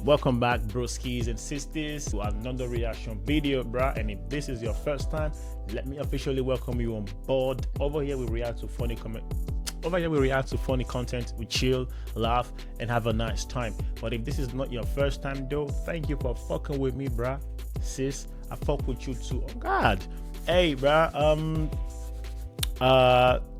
Welcome back, broskies and sisters, to another reaction video, bruh. And if this is your first time, let me officially welcome you on board. Over here we react to funny content, we chill, laugh, and have a nice time. But if this is not your first time though, thank you for fucking with me, bruh. Sis, I fuck with you too. Oh god. Hey, bruh.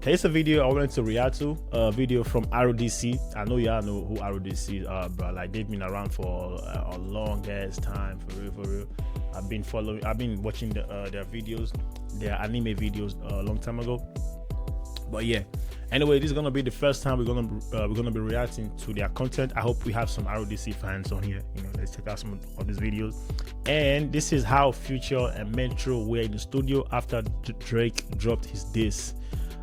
Here's a video I wanted to react to, a video from RDC. I know y'all know who RDC are, bro. Like, they've been around for a long ass time, for real. I've been watching their videos, their anime videos a long time ago. But yeah, anyway, this is gonna be the first time we're gonna be reacting to their content. I hope we have some RDC fans on here. You know, let's check out some of these videos. And this is how Future and Metro were in the studio after Drake dropped his diss.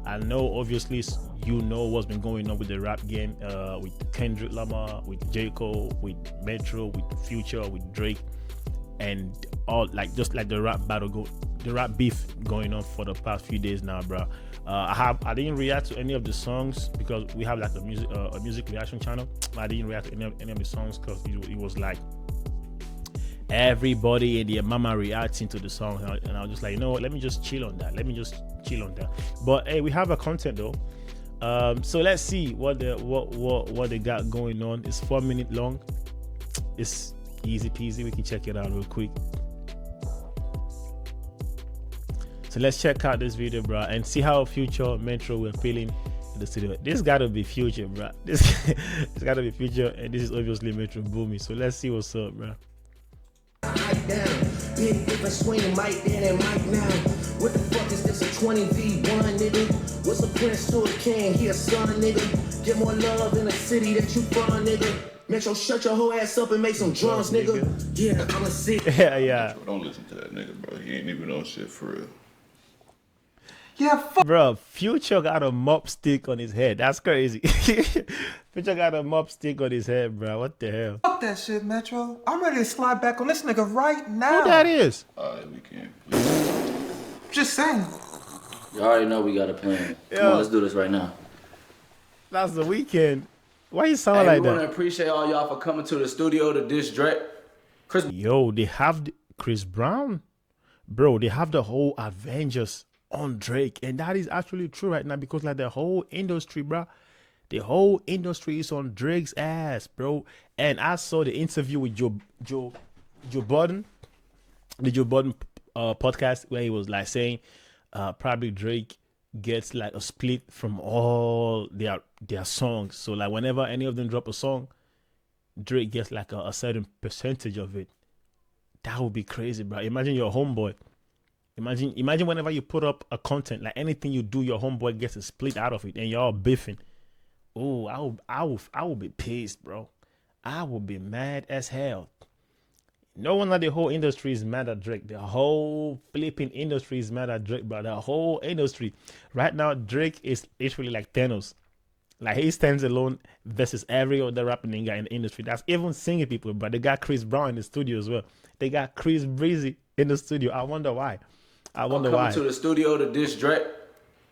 I know, obviously, you know what's been going on with the rap game, with Kendrick Lamar, with J. Cole, with Metro, with Future, with Drake, and all just like the rap beef going on for the past few days now, bro. I didn't react to any of the songs because we have like a music reaction channel. I didn't react to any of the songs because it was like everybody and their mama reacting to the song, and I was just like, you know what, let me just chill on that. But hey, we have a content though. So let's see what they got going on. It's 4 minutes long. It's easy peasy. We can check it out real quick. So let's check out this video, bro, and see how Future Metro were feeling in the studio. This gotta be Future, bro. This gotta be Future, and this is obviously Metro Boomy. So let's see what's up, bro. Big difference between Mike then and Mike now. What the fuck is this, a 20v1, nigga? What's a prince to a king? He a son, nigga. Get more love in the city that you from, nigga. Metro, shut your whole ass up and make some drums, nigga. Yeah, I'm a sick. Yeah. Don't listen to that nigga, bro. He ain't even on shit for real. Yeah, bro, Future got a mop stick on his head. That's crazy. Future got a mop stick on his head, bro. What the hell? Fuck that shit, Metro. I'm ready to slide back on this nigga right now. Who that is? Alright, we can. Just saying. You already know we got a plan. Come on, let's do this right now. That's the weekend. Why you sound like that? We want to appreciate all y'all for coming to the studio to diss Drake. Yo, they have Chris Brown. Bro, they have the whole Avengers on Drake, and that is actually true right now because like the whole industry, bro, the whole industry is on Drake's ass, bro. And I saw the interview with Joe Budden, the Joe Budden podcast, where he was like saying probably Drake gets like a split from all their songs. So like whenever any of them drop a song, Drake gets like a certain percentage of it. That would be crazy, bro. Imagine your homeboy. Imagine whenever you put up a content, like anything you do, your homeboy gets a split out of it, and y'all beefing. Oh, I would be pissed, bro. I would be mad as hell. No wonder the whole industry is mad at Drake. The whole flipping industry is mad at Drake, bro. The whole industry right now, Drake is literally like Thanos. Like he stands alone versus every other rapping nigga in the industry. That's even singing people, but they got Chris Brown in the studio as well. They got Chris Breezy in the studio. I wonder why. Coming to the studio to diss Drake.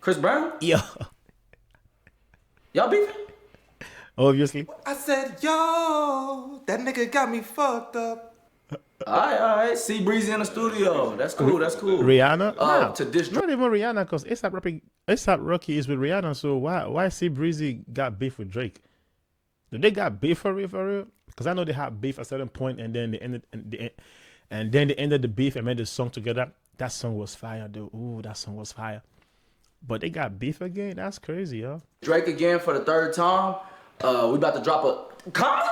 Chris Brown? Yo. Y'all beefing? Obviously. I said, yo, that nigga got me fucked up. All right. See Breezy in the studio. That's cool. Rihanna? Nah, to diss Drake. not even Rihanna, because ASAP Rocky is with Rihanna. So why see Breezy got beef with Drake? Do they got beef for real? Because I know they had beef at a certain point, and then they ended the beef and made the song together. That song was fire, dude. Ooh, that song was fire. But they got beef again? That's crazy, yo. Drake again for the third time. We about to drop a comment?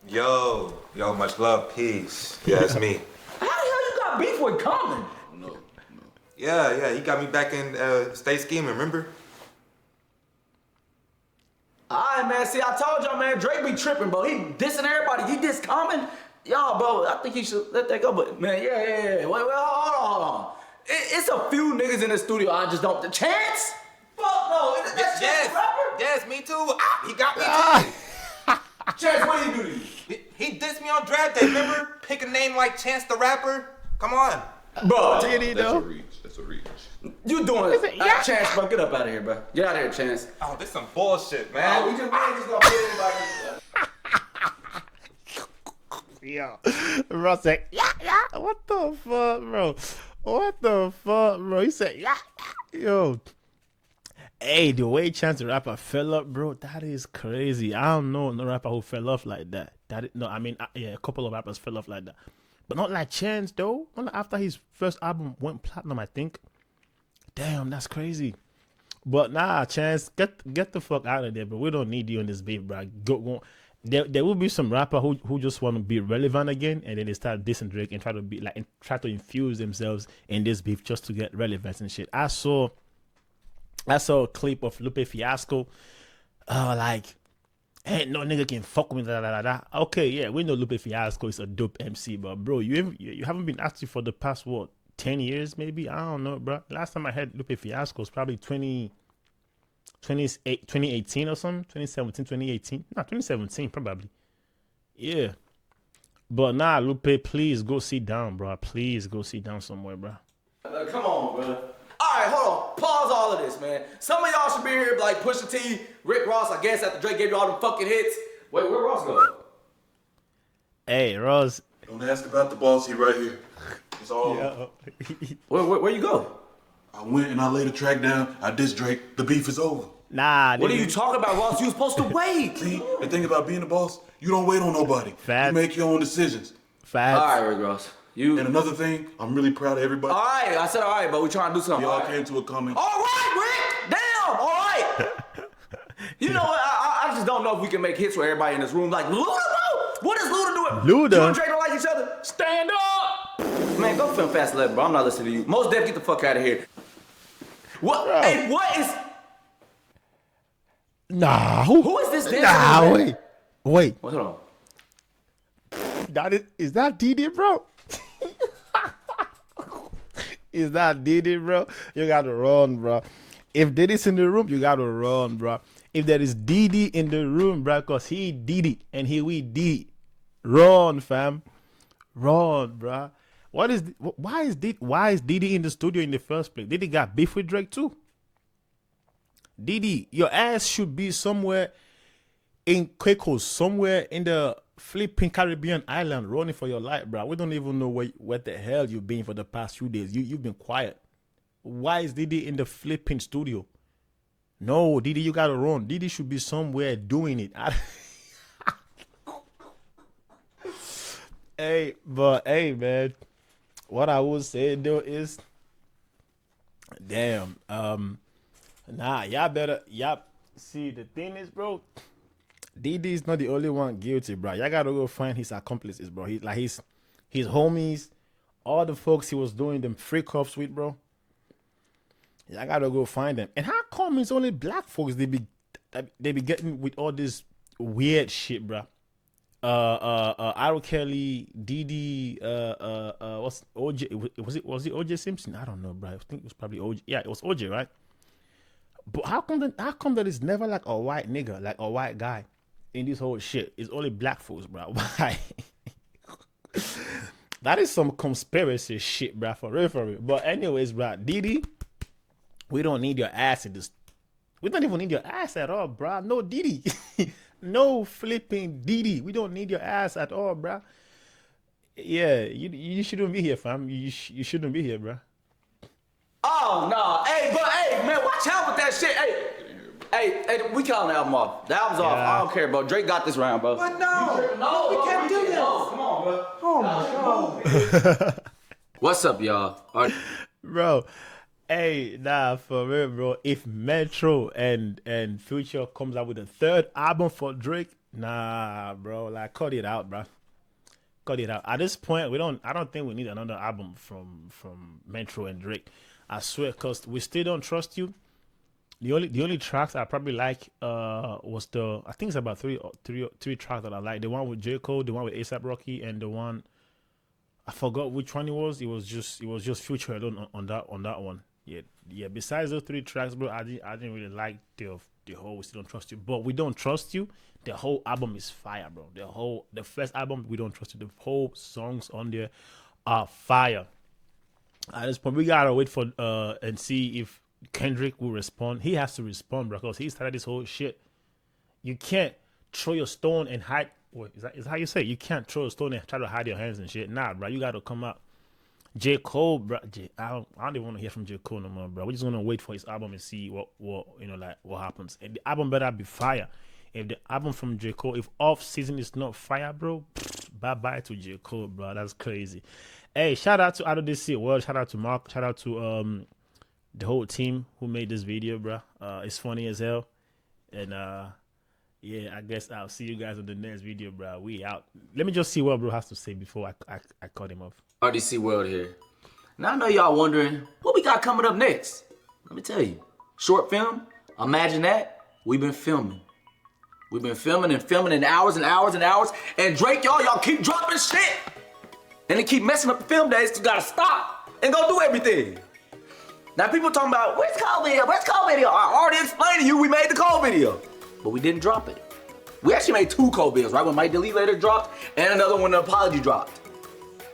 Yo, much love, peace. Yeah, it's me. How the hell you got beef with Common? No. Yeah, he got me back in Stay Scheming, remember? Alright, man, see, I told y'all, man, Drake be tripping, bro. He dissing everybody. He diss Common. Y'all, bro, I think he should let that go, but, man, yeah. Wait, hold on. It's a few niggas in the studio I just don't... Chance? Fuck no. That's Chance the rapper? Yes, me too. He got me too. Chance, what did he do to you? He dissed me on draft day, remember? Pick a name like Chance the Rapper. Come on. Bro, That's a reach. You doing it? Chance, bro, get up out of here, bro. Get out of here, Chance. Oh, this some bullshit, man. We just gonna put everybody. Yo, bro said, yeah, yeah. What the fuck, bro? What the fuck, bro? He said, yeah, yeah. Yo. Hey, the way Chance the Rapper fell up, bro, that is crazy. I don't know no rapper who fell off like that. No, I mean, yeah, a couple of rappers fell off like that, but not like Chance though. Not like after his first album went platinum, I think. Damn, that's crazy. But nah, Chance, get the fuck out of there, bro. We don't need you in this beef, bro. Go. There will be some rapper who just want to be relevant again, and then they start dissing Drake and try to be like and try to infuse themselves in this beef just to get relevance and shit. I saw a clip of Lupe Fiasco, like, ain't no nigga can fuck with me, da da da da. Okay, yeah, we know Lupe Fiasco is a dope MC, but bro, you haven't been active for the past what 10 years maybe? I don't know, bro. Last time I heard Lupe Fiasco was probably 2018 or something, 2017, 2018. Nah, 2017 probably. Yeah. But nah, Lupe, please go sit down, bro. Please go sit down somewhere, bro. Come on, bro. All right, hold on. Pause all of this, man. Some of y'all should be here like Pusha T, Rick Ross, I guess, after Drake gave you all them fucking hits. Wait, where Ross go? Hey, Ross. Don't ask about the boss, he right here. It's all over. Where you go? I went and I laid a track down. I dissed Drake. The beef is over. Nah, What are you talking about, Ross? You was supposed to wait. See, the thing about being a boss, you don't wait on nobody. Facts. You make your own decisions. Facts. All right, Rick Ross. You. And another thing, I'm really proud of everybody. All right, I said all right, but we trying to do something. We all right. came to a common. All right, Rick. Damn. All right. You know what? I just don't know if we can make hits with everybody in this room. Like Luda, bro. What is Luda doing? Luda? You and Drake don't like each other? Stand up. Man, go film Fast 11, bro. I'm not listening to you. Most Def, get the fuck out of here. What? Bro. Hey, what is? Nah, Who is this dancing? Nah, man? wait. Hold on. Is that Didi, bro? Is that Didi, bro? You gotta run, bro. If Didi's in the room, you gotta run, bro. If there is Didi in the room, bro, cause he Didi and he we Didi. Run, fam. Run, bro. Why is Didi in the studio in the first place? Didi got beef with Drake too. Didi, your ass should be somewhere in Quakos, somewhere in the flipping Caribbean island, running for your life, bro. We don't even know what the hell you've been for the past few days. You've been quiet. Why is Didi in the flipping studio? No, Didi, you gotta run. Didi should be somewhere doing it. Hey, man. What I would say though is, damn, nah, y'all see, the thing is, bro, Didi is not the only one guilty, bro. Y'all gotta go find his accomplices, bro. His homies, all the folks he was doing them freak offs with, bro. Y'all gotta go find them. And how come it's only black folks they be getting with all this weird shit, bro? R. Kelly, Didi, what's OJ? Was it OJ Simpson? I don't know, bro. I think it was probably OJ. Yeah, it was OJ, right? But how come that it's never like a white nigga, like a white guy in this whole shit? It's only black folks, bro. Why? That is some conspiracy shit, bro. For real. But anyways, bro, Didi, we don't need your ass in this. We don't even need your ass at all, bro. No Didi. No flipping Didi. We don't need your ass at all, bro. Yeah, you shouldn't be here, fam. You shouldn't be here, bro. Oh no, hey, man, watch out with that shit. Hey, we calling the album off. The album's off. I don't care, bro. Drake got this round, bro. But no, we can't do this. No, come on, bro. Oh my God. What's up, y'all? Bro, hey, nah, for real, bro. If Metro and Future comes out with a third album for Drake, nah, bro, like cut it out, bro. Cut it out. At this point, I don't think we need another album from Metro and Drake. I swear, cause we still don't trust you. The only tracks I probably like was I think it's about three tracks that I like. The one with J. Cole, the one with A$AP Rocky, and the one I forgot which one it was. It was just Future alone on that one. Yeah. Besides those three tracks, bro, I didn't really like the whole We Still Don't Trust You. But We Don't Trust You, the whole album is fire, bro. The first album, We Don't Trust You, the whole songs on there are fire. At this point, we gotta wait for and see if Kendrick will respond. He has to respond, bro, because he started this whole shit. You can't throw your stone and hide Wait, is how you say it? You can't throw a stone and try to hide your hands and shit. Nah, bro, you gotta come out. J. Cole, bro. I don't even want to hear from J. Cole no more, bro. We're just gonna wait for his album and see what like what happens. And the album better be fire. If the album from J. Cole, if off season is not fire, bro, bye bye to J. Cole, bro. That's crazy. Hey, shout out to RDC World. Shout out to Mark. Shout out to the whole team who made this video, bro. It's funny as hell. And yeah, I guess I'll see you guys in the next video, bro. We out. Let me just see what bro has to say before I cut him off. RDC World here. Now I know y'all wondering what we got coming up next. Let me tell you. Short film, imagine that. We've been filming. We've been filming and hours and hours and hours. And Drake, y'all keep dropping shit. And they keep messing up the film days, so you gotta stop and go do everything. Now people talking about, where's Cole video? Where's Cole video? I already explained to you we made the Cole video. But we didn't drop it. We actually made 2 Cole videos, right? When Mike Delete later dropped, and another one, the apology dropped.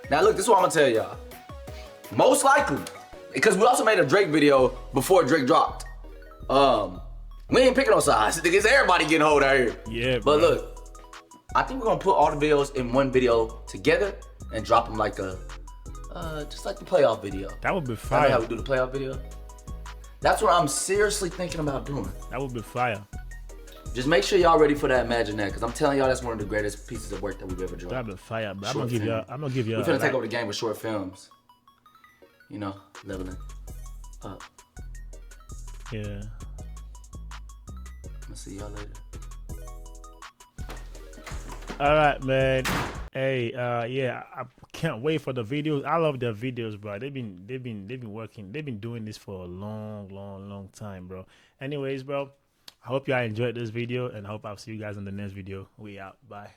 Now look, this is what I'm gonna tell y'all. Most likely, because we also made a Drake video before Drake dropped. We ain't picking no sides, because everybody getting hold out here. Yeah, but bro. look, I think we're gonna put all the videos in one video together and drop them like a, just like the playoff video. That would be You know fire. how we do the playoff video? That's what I'm seriously thinking about doing. That would be fire. Just make sure y'all ready for that Imagine That, because I'm telling y'all that's one of the greatest pieces of work that we've ever drawn. That'd be fire, bro. I'm Short gonna give you. film. I'm gonna give you. We're gonna take over the game with short films. You know, leveling up. Yeah. I'm gonna see y'all later. All right, man. Hey, yeah, I can't wait for the videos. I love their videos, bro. They've been working. They've been doing this for a long time, bro. Anyways, bro, I hope y'all enjoyed this video, and I hope I'll see you guys in the next video. We out. Bye.